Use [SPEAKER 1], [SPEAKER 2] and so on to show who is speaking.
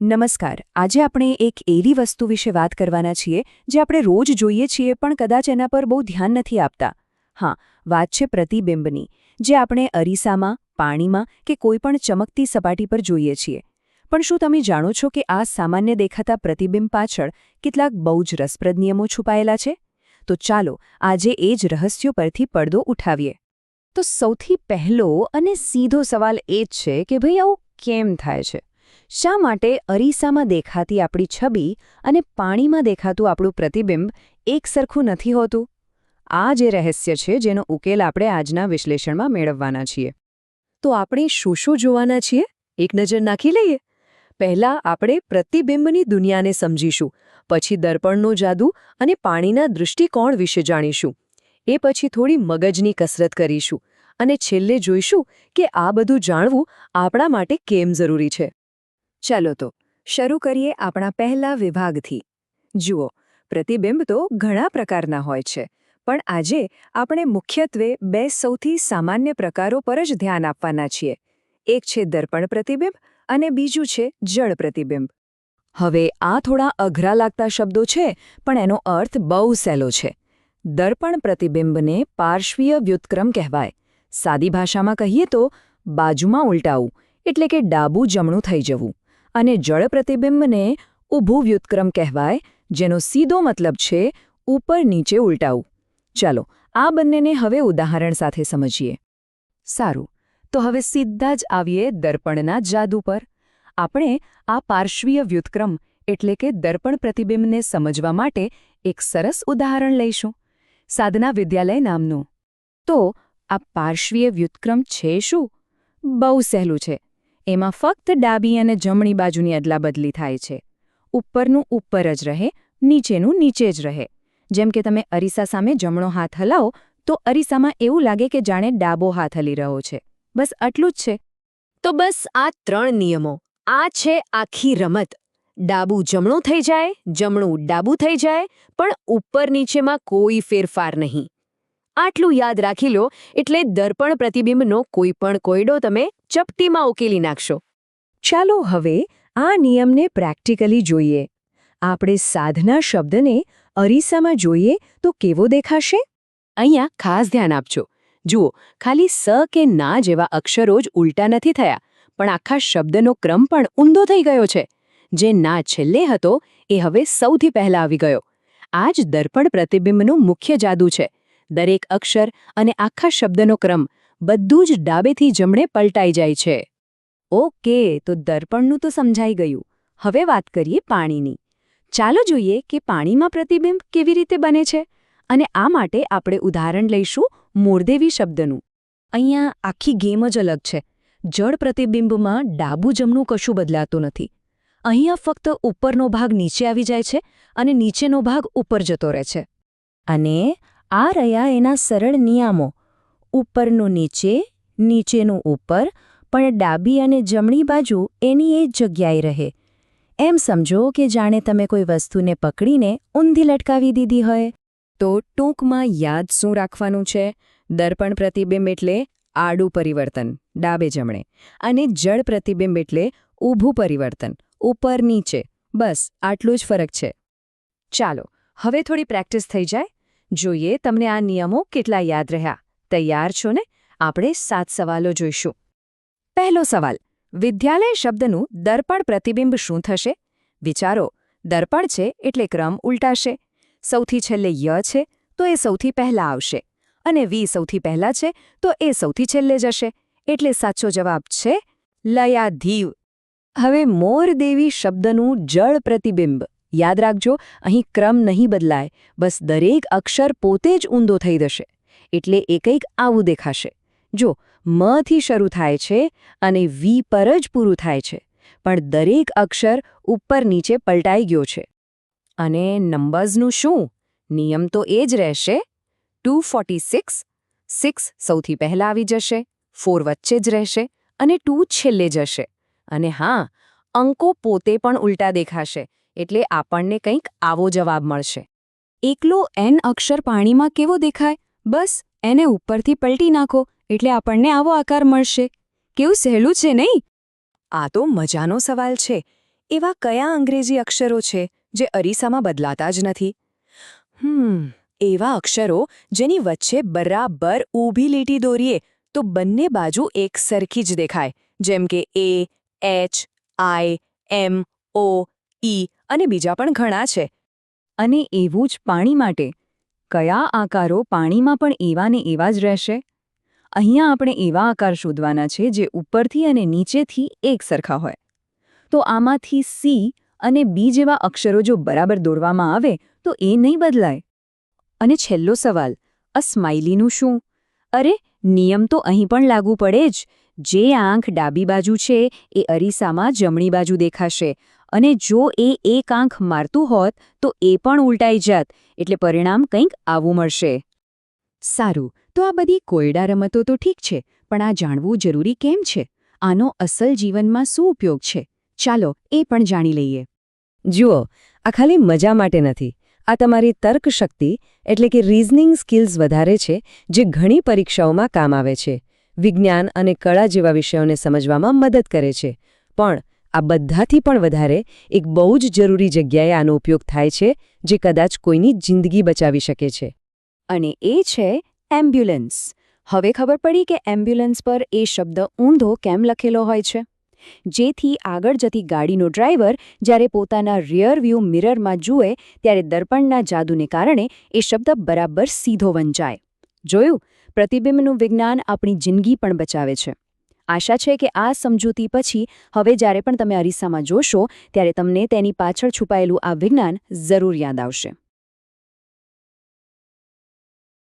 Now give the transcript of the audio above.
[SPEAKER 1] નમસ્કાર. આજે આપણે એક એવી વસ્તુ વિશે વાત કરવાના છીએ જે આપણે રોજ જોઈએ છીએ પણ કદાચ એના પર બહુ ધ્યાન નથી આપતા. હા, વાત છે પ્રતિબિંબની, જે આપણે અરીસામાં, પાણીમાં કે કોઈપણ ચમકતી સપાટી પર જોઈએ છીએ. પણ શું તમે જાણો છો કે આ સામાન્ય દેખાતા પ્રતિબિંબ પાછળ કેટલાક બહુ જ રસપ્રદ નિયમો છુપાયેલા છે? તો ચાલો આજે એ જ રહસ્યો પરથી પડદો ઉઠાવીએ. તો સૌથી પહેલો અને સીધો સવાલ એ જ છે કે ભાઈ આવું કેમ થાય છે? શા માટે અરીસામાં દેખાતી આપણી છબી અને પાણીમાં દેખાતું આપણું પ્રતિબિંબ એક સરખું નથી હોતું? આ જે રહસ્ય છે જેનો ઉકેલ આપણે આજના વિશ્લેષણમાં મેળવવાના છીએ. તો આપણે શું શું જોવાના છીએ? એક નજર નાખી લઈએ. પહેલાં આપણે પ્રતિબિંબની દુનિયાને સમજીશું, પછી દર્પણનો જાદુ અને પાણીના દૃષ્ટિકોણ વિશે જાણીશું. એ પછી થોડી મગજની કસરત કરીશું અને છેલ્લે જોઈશું કે આ બધું જાણવું આપણા માટે કેમ જરૂરી છે. ચાલો તો શરૂ કરીએ આપણા પહેલા વિભાગથી. જુઓ, પ્રતિબિંબ તો ઘણા પ્રકારના હોય છે, પણ આજે આપણે મુખ્યત્વે બે સૌથી સામાન્ય પ્રકારો પર જ ધ્યાન આપવાના છીએ. એક છે દર્પણ પ્રતિબિંબ અને બીજું છે જળ પ્રતિબિંબ. હવે આ થોડા અઘરા લાગતા શબ્દો છે, પણ એનો અર્થ બહુ સહેલો છે. દર્પણ પ્રતિબિંબને પાર્શ્વીય વ્યુત્ક્રમ કહેવાય. સાદી ભાષામાં કહીએ તો બાજુમાં ઉલટાવું, એટલે કે ડાબું જમણું થઈ જવું. અને જળ પ્રતિબિંબને ઊભું વ્યુત્ક્રમ કહેવાય, જેનો સીધો મતલબ છે ઉપર નીચે ઉલટાવું. ચાલો આ બંનેને હવે ઉદાહરણ સાથે સમજીએ. સારું, તો હવે સીધા જ આવીએ દર્પણના જાદુ પર. આપણે આ પાર્શ્વીય વ્યુત્ક્રમ એટલે કે દર્પણ પ્રતિબિંબને સમજવા માટે એક સરસ ઉદાહરણ લઈશું. સાધના વિદ્યાલય નામનું. તો આ પાર્શ્વીય વ્યુત્ક્રમ છે શું? બહુ સહેલું છે. એમાં ફક્ત ડાબી અને જમણી બાજુની અદલાબદલી થાય છે. ઉપરનું ઉપર જ રહે, નીચેનું નીચે જ રહે. જેમ કે તમે અરીસા સામે જમણો હાથ હલાવો તો અરીસામાં એવું લાગે કે જાણે ડાબો હાથ હલી રહ્યો છે. બસ આટલું જ છે.
[SPEAKER 2] તો બસ આ 3 નિયમો, આ છે આખી રમત. ડાબું જમણું થઈ જાય, જમણું ડાબું થઈ જાય, પણ ઉપર નીચેમાં કોઈ ફેરફાર નહીં. આટલું યાદ રાખી લો એટલે દર્પણ પ્રતિબિંબનો કોઈ પણ કોયડો તમે ચપટીમાં ઉકેલી નાખશો.
[SPEAKER 1] ચાલો હવે આ નિયમને પ્રેક્ટિકલી જોઈએ. આપણે સાધના શબ્દને અરીસામાં જોઈએ તો કેવો દેખાશે?
[SPEAKER 2] અહીંયા ખાસ ધ્યાન આપજો. જુઓ, ખાલી સ કે ના જેવા અક્ષરો જ ઉલટા નથી થયા, પણ આખા શબ્દનો ક્રમ પણ ઊંધો થઈ ગયો છે. જે ના છેલ્લે હતો એ હવે સૌથી પહેલા આવી ગયો. આ જ દર્પણ પ્રતિબિંબનું મુખ્ય જાદુ છે. દરેક અક્ષર અને આખા શબ્દનો ક્રમ બધું જ ડાબેથી જમણે પલટાઈ જાય છે.
[SPEAKER 1] ઓકે, તો દર્પણનું તો સમજાઈ ગયું. હવે વાત કરીએ પાણીની. ચાલો જોઈએ કે પાણીમાં પ્રતિબિંબ કેવી રીતે બને છે. અને આ માટે આપણે ઉદાહરણ લઈશું મોરદેવી શબ્દનું. અહીંયા આખી ગેમ જ અલગ છે. જળ પ્રતિબિંબમાં ડાબું જમણું કશું બદલાતું નથી. અહીંયા ફક્ત ઉપરનો ભાગ નીચે આવી જાય છે અને નીચેનો ભાગ ઉપર જતો રહે છે. અને આ રહ્યા એના સરળ નિયમો. ઉપરનું નીચે, નીચેનું ઉપર, પણ ડાબી અને જમણી બાજુ એની એ જ જગ્યાએ રહે. એમ સમજો કે જાણે તમે કોઈ વસ્તુને પકડીને ઊંધી લટકાવી દીધી હોય. તો ટૂંકમાં યાદ શું રાખવાનું છે? દર્પણ પ્રતિબિંબ એટલે આડું પરિવર્તન, ડાબે જમણે, અને જળ પ્રતિબિંબ એટલે ઊભું પરિવર્તન, ઉપર નીચે. બસ આટલું જ ફરક છે. ચાલો હવે થોડી પ્રેક્ટિસ થઈ જાય. જોઈએ તમને આ નિયમો કેટલા યાદ રહ્યા. તૈયાર છો ને? આપણે 7 સવાલો જોઈશું. પહેલો સવાલ, વિદ્યાલય શબ્દનું દર્પણ પ્રતિબિંબ શું થશે? વિચારો, દર્પણ છે એટલે ક્રમ ઉલટાશે. સૌથી છેલ્લે ય છે તો એ સૌથી પહેલા આવશે, અને વી સૌથી પહેલા છે તો એ સૌથી છેલ્લે જશે. એટલે સાચો જવાબ છે લયાધીવ. હવે મોરદેવી શબ્દનું જળ પ્રતિબિંબ. યાદ રાખજો, અહીં ક્રમ નહીં બદલાય, બસ દરેક અક્ષર પોતે જ ઊંધો થઈ જશે. એટલે એ કંઈક આવું દેખાશે. જો, મથી શરૂ થાય છે અને વી પર જ પૂરું થાય છે, પણ દરેક અક્ષર ઉપર નીચે પલટાઈ ગયો છે. અને નંબર્સનું શું? નિયમ તો એ જ રહેશે. 246, 6 સૌથી પહેલા આવી જશે, 4 વચ્ચે જ રહેશે અને 2 છેલ્લે જશે. અને હા, અંકો પોતે પણ ઉલટા દેખાશે, એટલે આપણને કંઈક આવો જવાબ મળશે. એકલો એન અક્ષર પાણીમાં કેવો દેખાય? બસ એને ઉપરથી પલટી નાખો એટલે આપણને આવો આકાર મળશે. કેવું સહેલું છે નહીં? આ તો મજાનો સવાલ છે. એવા કયા અંગ્રેજી અક્ષરો છે જે અરીસામાં બદલાતા જ નથી? એવા અક્ષરો જેની વચ્ચે બરાબર ઊભી લીટી દોરીએ તો બંને બાજુ એક સરખી જ દેખાય, જેમ કે એ, એચ, આઈ, એમ, ઓ, ઈ અને બીજા પણ ઘણા છે. અને એવું જ પાણી માટે. કયા આકારો પાણીમાં પણ એવા ને એવા જ રહેશે? અહીંયા આપણે એવા આકાર શોધવાના છે જે ઉપરથી અને નીચેથી એક સરખા હોય. તો આમાંથી સી અને બી જેવા અક્ષરો જો બરાબર દોરવામાં આવે તો એ નહીં બદલાય. અને છેલ્લો સવાલ, આ સ્માઇલીનું શું? અરે, નિયમ તો અહીં પણ લાગુ પડે જ. જે આંખ ડાબી બાજુ છે એ અરીસામાં જમણી બાજુ દેખાશે, અને જો એ એક આંખ મારતું હોત તો એ પણ ઉલટાઈ જાત, એટલે પરિણામ કંઈક આવું મળશે. સારું, તો આ બધી કોયડા રમતો તો ઠીક છે, પણ આ જાણવું જરૂરી કેમ છે? આનો અસલ જીવનમાં શું ઉપયોગ છે? ચાલો એ પણ જાણી લઈએ. જુઓ, આ ખાલી મજા માટે નથી. આ તમારી તર્કશક્તિ એટલે કે રીઝનિંગ સ્કિલ્સ વધારે છે, જે ઘણી પરીક્ષાઓમાં કામ આવે છે. વિજ્ઞાન અને કળા જેવા વિષયોને સમજવામાં મદદ કરે છે. પણ આ બધાથી પણ વધારે એક બહુ જ જરૂરી જગ્યાએ આનો ઉપયોગ થાય છે, જે કદાચ કોઈની જિંદગી બચાવી શકે છે. અને એ છે એમ્બ્યુલન્સ. હવે ખબર પડી કે એમ્બ્યુલન્સ પર એ શબ્દ ઊંધો કેમ લખેલો હોય છે? જેથી આગળ જતી ગાડીનો ડ્રાઈવર જ્યારે પોતાના રિયર વ્યૂ મિરરમાં જુએ ત્યારે દર્પણના જાદુને કારણે એ શબ્દ બરાબર સીધો વંચાય. જોયું? પ્રતિબિંબનું વિજ્ઞાન આપણી જિંદગી પણ બચાવે છે. આશા છે કે આ સમજૂતી પછી હવે જ્યારે પણ તમે અરીસામાં જોશો ત્યારે તમને તેની પાછળ છુપાયેલું આ વિજ્ઞાન જરૂર યાદ આવશે.